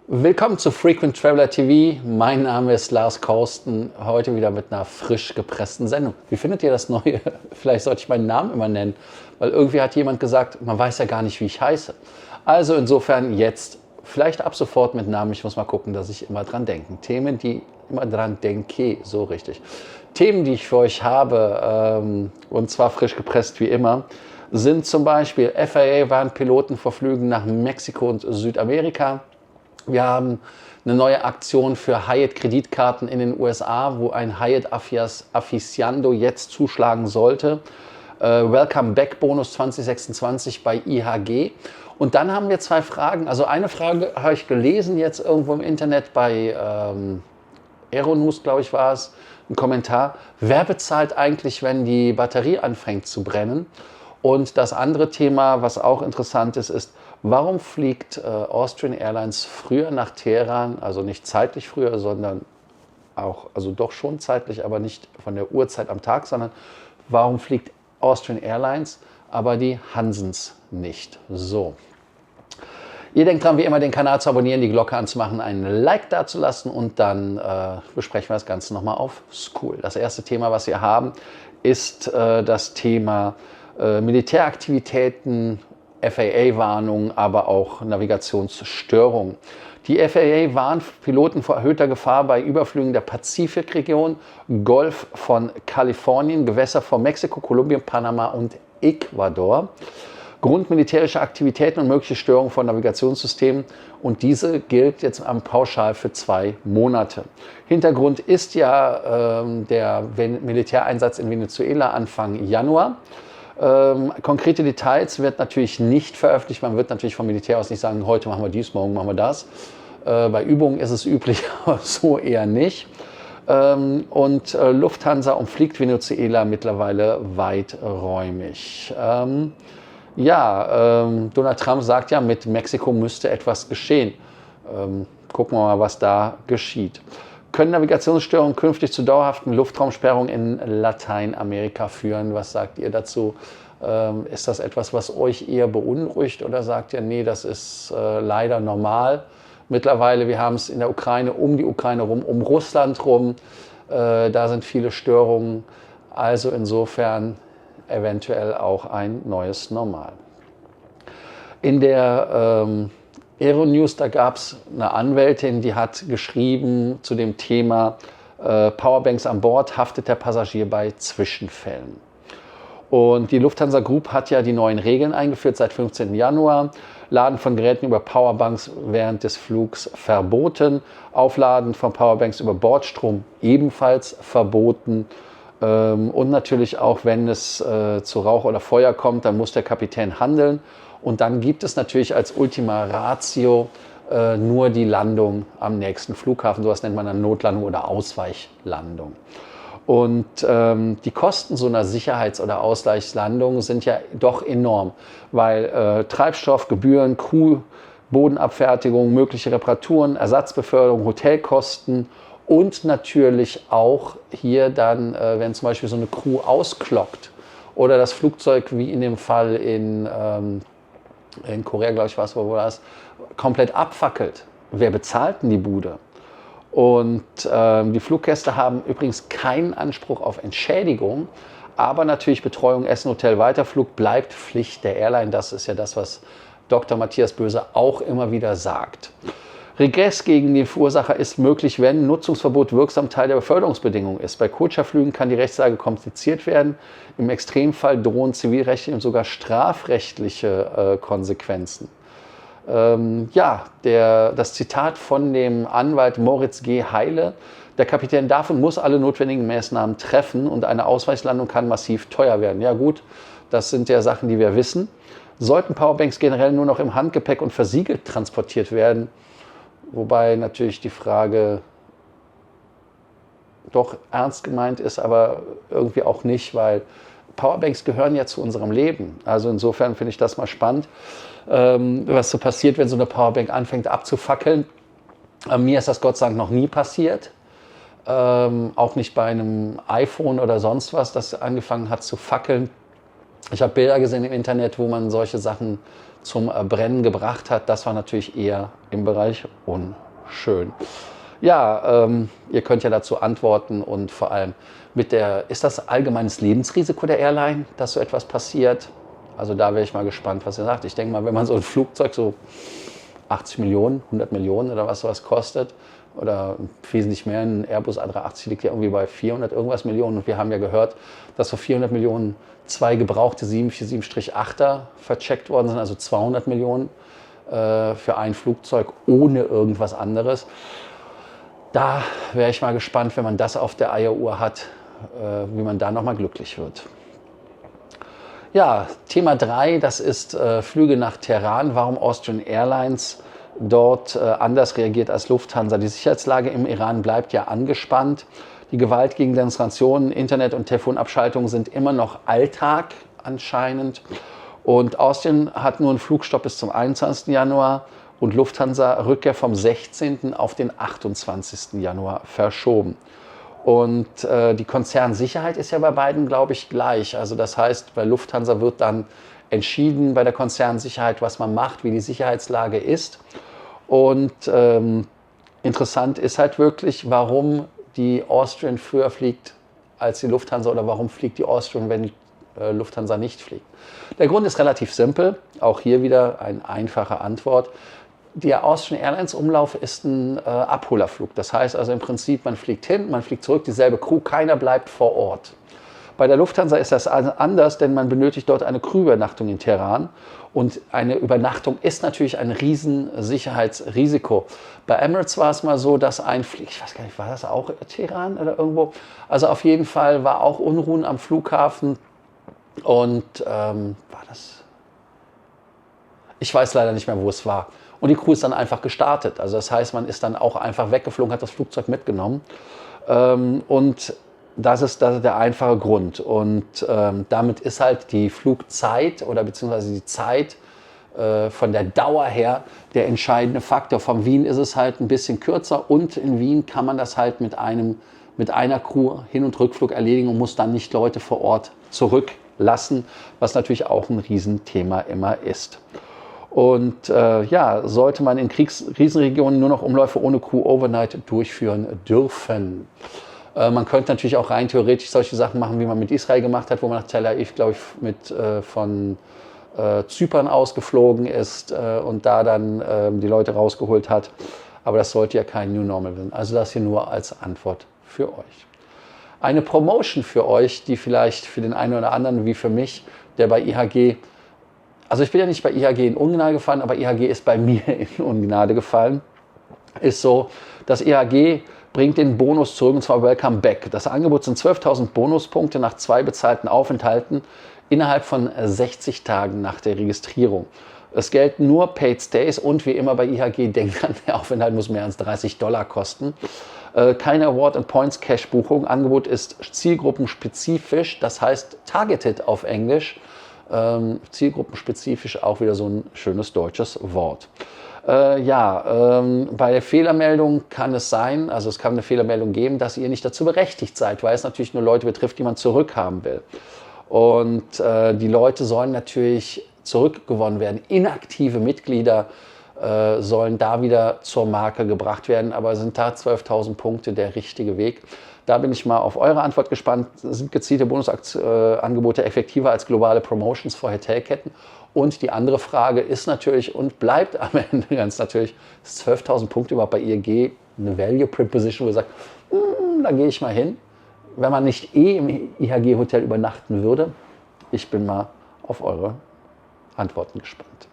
Willkommen zu Frequent Traveler TV. Mein Name ist Lars Korsten. Heute wieder mit einer frisch gepressten Sendung. Wie findet ihr das Neue? Vielleicht sollte ich meinen Namen immer nennen, weil irgendwie hat jemand gesagt, man weiß ja gar nicht, wie ich heiße. Also insofern jetzt, vielleicht ab sofort mit Namen. Ich muss mal gucken, dass ich immer dran denke. Themen, die immer dran denke, so richtig. Themen, die ich für euch habe, und zwar frisch gepresst wie immer, sind zum Beispiel FAA warnt Piloten vor Flügen nach Mexiko und Südamerika. Wir haben eine neue Aktion für Hyatt-Kreditkarten in den USA, wo ein Hyatt-Aficionado jetzt zuschlagen sollte. Welcome Back Bonus 2026 bei IHG. Und dann haben wir zwei Fragen. Also eine Frage habe ich gelesen jetzt irgendwo im Internet bei Aeronews, glaube ich, war es, ein Kommentar. Wer bezahlt eigentlich, wenn die Batterie anfängt zu brennen? Und das andere Thema, was auch interessant ist, ist, warum fliegt Austrian Airlines früher nach Teheran, also nicht zeitlich früher, sondern auch, also doch schon zeitlich, aber nicht von der Uhrzeit am Tag, sondern warum fliegt Austrian Airlines, aber die Hansens nicht? So. Ihr denkt dran, wie immer, den Kanal zu abonnieren, die Glocke anzumachen, einen Like dazulassen und dann besprechen wir das Ganze nochmal auf School. Das erste Thema, was wir haben, ist das Thema Militäraktivitäten, FAA-Warnung, aber auch Navigationsstörungen. Die FAA warnt Piloten vor erhöhter Gefahr bei Überflügen der Pazifikregion, Golf von Kalifornien, Gewässer von Mexiko, Kolumbien, Panama und Ecuador. Grund militärische Aktivitäten und mögliche Störungen von Navigationssystemen. Und diese gilt jetzt pauschal für 2 Monate. Hintergrund ist ja der Militäreinsatz in Venezuela Anfang Januar. Konkrete Details wird natürlich nicht veröffentlicht. Man wird natürlich vom Militär aus nicht sagen, heute machen wir dies, morgen machen wir das. Bei Übungen ist es üblich, aber so eher nicht. Lufthansa umfliegt Venezuela mittlerweile weiträumig. Donald Trump sagt ja, mit Mexiko müsste etwas geschehen. Gucken wir mal, was da geschieht. Können Navigationsstörungen künftig zu dauerhaften Luftraumsperrungen in Lateinamerika führen? Was sagt ihr dazu? Ist das etwas, was euch eher beunruhigt oder sagt ihr, nee, das ist leider normal? Mittlerweile, wir haben es in der Ukraine, um die Ukraine rum, um Russland rum. Da sind viele Störungen. Also insofern eventuell auch ein neues Normal. In der Aeronews, da gab es eine Anwältin, die hat geschrieben zu dem Thema Powerbanks an Bord, haftet der Passagier bei Zwischenfällen. Und die Lufthansa Group hat ja die neuen Regeln eingeführt seit 15. Januar. Laden von Geräten über Powerbanks während des Flugs verboten. Aufladen von Powerbanks über Bordstrom ebenfalls verboten. Und natürlich auch, wenn es zu Rauch oder Feuer kommt, dann muss der Kapitän handeln. Und dann gibt es natürlich als Ultima Ratio nur die Landung am nächsten Flughafen. So was nennt man dann Notlandung oder Ausweichlandung. Und die Kosten so einer Sicherheits- oder Ausgleichslandung sind ja doch enorm, weil Treibstoff, Gebühren, Crew, Bodenabfertigung, mögliche Reparaturen, Ersatzbeförderung, Hotelkosten und natürlich auch hier dann, wenn zum Beispiel so eine Crew ausklockt oder das Flugzeug, wie in dem Fall in Korea, glaube ich, wo war das, komplett abfackelt. Wer bezahlt denn die Bude? Und die Fluggäste haben übrigens keinen Anspruch auf Entschädigung, aber natürlich Betreuung, Essen, Hotel, Weiterflug bleibt Pflicht der Airline. Das ist ja das, was Dr. Matthias Böse auch immer wieder sagt. Regress gegen den Verursacher ist möglich, wenn Nutzungsverbot wirksam Teil der Beförderungsbedingungen ist. Bei Coacherflügen kann die Rechtslage kompliziert werden. Im Extremfall drohen zivilrechtliche und sogar strafrechtliche Konsequenzen. Das Zitat von dem Anwalt Moritz G. Heile: Der Kapitän darf und muss alle notwendigen Maßnahmen treffen und eine Ausweichlandung kann massiv teuer werden. Ja gut, das sind ja Sachen, die wir wissen. Sollten Powerbanks generell nur noch im Handgepäck und versiegelt transportiert werden? Wobei natürlich die Frage doch ernst gemeint ist, aber irgendwie auch nicht, weil Powerbanks gehören ja zu unserem Leben. Also insofern finde ich das mal spannend, was so passiert, wenn so eine Powerbank anfängt abzufackeln. Mir ist das Gott sei Dank noch nie passiert. Auch nicht bei einem iPhone oder sonst was, das angefangen hat zu fackeln. Ich habe Bilder gesehen im Internet, wo man solche Sachen zum Brennen gebracht hat. Das war natürlich eher im Bereich unschön. Ja, ihr könnt ja dazu antworten und vor allem ist das allgemeines Lebensrisiko der Airline, dass so etwas passiert? Also da wäre ich mal gespannt, was ihr sagt. Ich denke mal, wenn man so ein Flugzeug so 80 Millionen, 100 Millionen oder was sowas kostet oder wesentlich mehr, ein Airbus A380 liegt ja irgendwie bei 400 irgendwas Millionen und wir haben ja gehört, dass für 400 Millionen 2 gebrauchte 747-8er vercheckt worden sind, also 200 Millionen für ein Flugzeug ohne irgendwas anderes. Da wäre ich mal gespannt, wenn man das auf der Eieruhr hat, wie man da nochmal glücklich wird. Ja, Thema 3, das ist Flüge nach Teheran. Warum Austrian Airlines dort anders reagiert als Lufthansa. Die Sicherheitslage im Iran bleibt ja angespannt. Die Gewalt gegen Demonstrationen, Internet- und Telefonabschaltungen sind immer noch Alltag anscheinend. Und Austrian hat nur einen Flugstopp bis zum 21. Januar und Lufthansa Rückkehr vom 16. auf den 28. Januar verschoben. Und die Konzernsicherheit ist ja bei beiden, glaube ich, gleich. Also das heißt, bei Lufthansa wird dann entschieden bei der Konzernsicherheit, was man macht, wie die Sicherheitslage ist. Und interessant ist halt wirklich, warum die Austrian früher fliegt als die Lufthansa oder warum fliegt die Austrian, wenn Lufthansa nicht fliegt. Der Grund ist relativ simpel, auch hier wieder eine einfache Antwort. Der Austrian Airlines Umlauf ist ein Abholerflug. Das heißt also im Prinzip, man fliegt hin, man fliegt zurück, dieselbe Crew, keiner bleibt vor Ort. Bei der Lufthansa ist das anders, denn man benötigt dort eine Crewübernachtung in Teheran. Und eine Übernachtung ist natürlich ein Riesensicherheitsrisiko. Bei Emirates war es mal so, dass ein Flieger, ich weiß gar nicht, war das auch Teheran oder irgendwo? Also auf jeden Fall war auch Unruhen am Flughafen. Und war das? Ich weiß leider nicht mehr, wo es war. Und die Crew ist dann einfach gestartet. Also das heißt, man ist dann auch einfach weggeflogen, hat das Flugzeug mitgenommen. Und das ist der einfache Grund. Und damit ist halt die Flugzeit oder beziehungsweise die Zeit von der Dauer her der entscheidende Faktor. Von Wien ist es halt ein bisschen kürzer und in Wien kann man das halt mit einer Crew Hin- und Rückflug erledigen und muss dann nicht Leute vor Ort zurücklassen, was natürlich auch ein Riesenthema immer ist. Und ja, sollte man in Krisenregionen nur noch Umläufe ohne Crew overnight durchführen dürfen. Man könnte natürlich auch rein theoretisch solche Sachen machen, wie man mit Israel gemacht hat, wo man nach Tel Aviv, glaube ich, von Zypern ausgeflogen ist und da dann die Leute rausgeholt hat. Aber das sollte ja kein New Normal werden. Also das hier nur als Antwort für euch. Eine Promotion für euch, die vielleicht für den einen oder anderen wie für mich, der bei IHG, also ich bin ja nicht bei IHG in Ungnade gefallen, aber IHG ist bei mir in Ungnade gefallen, ist so, dass IHG bringt den Bonus zurück, und zwar Welcome Back. Das Angebot sind 12.000 Bonuspunkte nach 2 bezahlten Aufenthalten innerhalb von 60 Tagen nach der Registrierung. Es gelten nur Paid Stays und wie immer bei IHG, denkt an, der Aufenthalt muss mehr als $30 kosten. Keine Award- and Points-Cash-Buchung. Angebot ist zielgruppenspezifisch, das heißt targeted auf Englisch. Zielgruppenspezifisch auch wieder so ein schönes deutsches Wort. Bei Fehlermeldung kann es sein, also es kann eine Fehlermeldung geben, dass ihr nicht dazu berechtigt seid, weil es natürlich nur Leute betrifft, die man zurückhaben will. Und die Leute sollen natürlich zurückgewonnen werden. Inaktive Mitglieder sollen da wieder zur Marke gebracht werden, aber sind da 12.000 Punkte der richtige Weg? Da bin ich mal auf eure Antwort gespannt. Sind gezielte Bonusangebote effektiver als globale Promotions vor Hotelketten? Und die andere Frage ist natürlich und bleibt am Ende ganz natürlich, ist 12.000 Punkte überhaupt bei IHG eine Value Proposition, wo ihr sagt, da gehe ich mal hin, wenn man nicht im IHG-Hotel übernachten würde? Ich bin mal auf eure Antworten gespannt.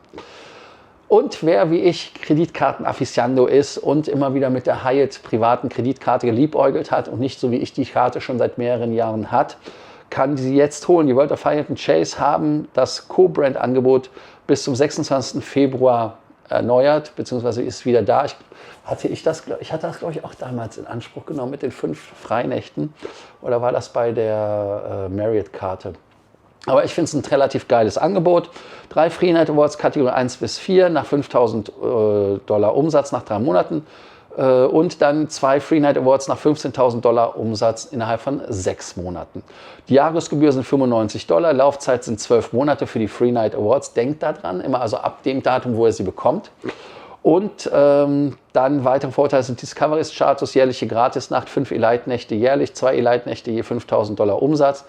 Und wer wie ich Kreditkarten-Afficionado ist und immer wieder mit der Hyatt privaten Kreditkarte geliebäugelt hat und nicht so wie ich die Karte schon seit mehreren Jahren hat, kann sie jetzt holen. Die World of Hyatt und Chase haben das Co-Brand-Angebot bis zum 26. Februar erneuert, beziehungsweise ist wieder da. Ich hatte das, glaube ich, auch damals in Anspruch genommen mit den 5 Freinächten. Oder war das bei der Marriott-Karte? Aber ich finde es ein relativ geiles Angebot. 3 Free Night Awards, Kategorie 1 bis 4, nach $5.000 Umsatz nach 3 Monaten. Und dann 2 Free Night Awards nach $15.000 Umsatz innerhalb von 6 Monaten. Die Jahresgebühr sind $95, Laufzeit sind 12 Monate für die Free Night Awards. Denkt daran, immer also ab dem Datum, wo ihr sie bekommt. Und dann weitere Vorteile sind Discovery-Status, jährliche Gratisnacht, 5 Elite-Nächte jährlich, 2 Elite-Nächte je $5.000 Umsatz.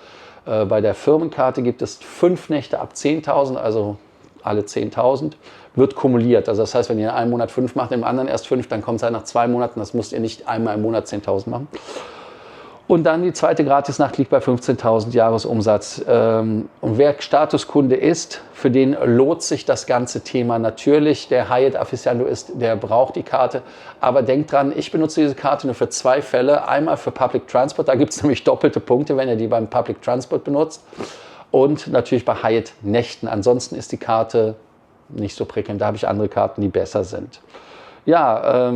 Bei der Firmenkarte gibt es 5 Nächte ab 10.000, also alle 10.000, wird kumuliert. Also das heißt, wenn ihr in einem Monat 5 macht, im anderen erst 5, dann kommt es halt nach 2 Monaten. Das müsst ihr nicht einmal im Monat 10.000 machen. Und dann die zweite Gratisnacht liegt bei 15.000 Jahresumsatz. Und wer Statuskunde ist, für den lohnt sich das ganze Thema natürlich. Der Hyatt Aficionado ist, der braucht die Karte. Aber denkt dran, ich benutze diese Karte nur für 2 Fälle. Einmal für Public Transport, da gibt es nämlich doppelte Punkte, wenn ihr die beim Public Transport benutzt. Und natürlich bei Hyatt Nächten. Ansonsten ist die Karte nicht so prickelnd. Da habe ich andere Karten, die besser sind. Ja,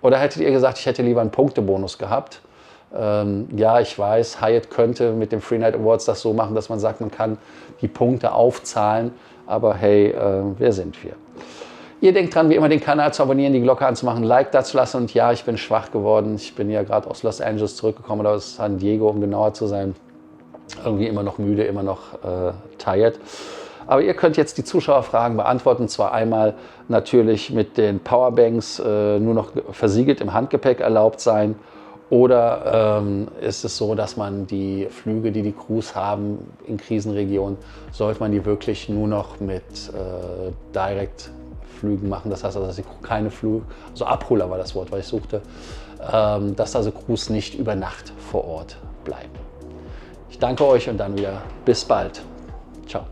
oder hättet ihr gesagt, ich hätte lieber einen Punktebonus gehabt? Ja, ich weiß, Hyatt könnte mit dem Free Night Awards das so machen, dass man sagt, man kann die Punkte aufzahlen. Aber hey, wer sind wir? Ihr denkt dran, wie immer den Kanal zu abonnieren, die Glocke anzumachen, ein Like dazulassen. Und ja, ich bin schwach geworden. Ich bin ja gerade aus Los Angeles zurückgekommen oder aus San Diego, um genauer zu sein. Irgendwie immer noch müde, immer noch tired. Aber ihr könnt jetzt die Zuschauerfragen beantworten. Und zwar einmal natürlich mit den Powerbanks nur noch versiegelt im Handgepäck erlaubt sein. Oder ist es so, dass man die Flüge, die die Crews haben in Krisenregionen, sollte man die wirklich nur noch mit Direct-Flügen machen? Das heißt also, dass die Crew keine Flüge, also Abholer war das Wort, was ich suchte, dass also Crews nicht über Nacht vor Ort bleiben. Ich danke euch und dann wieder bis bald. Ciao.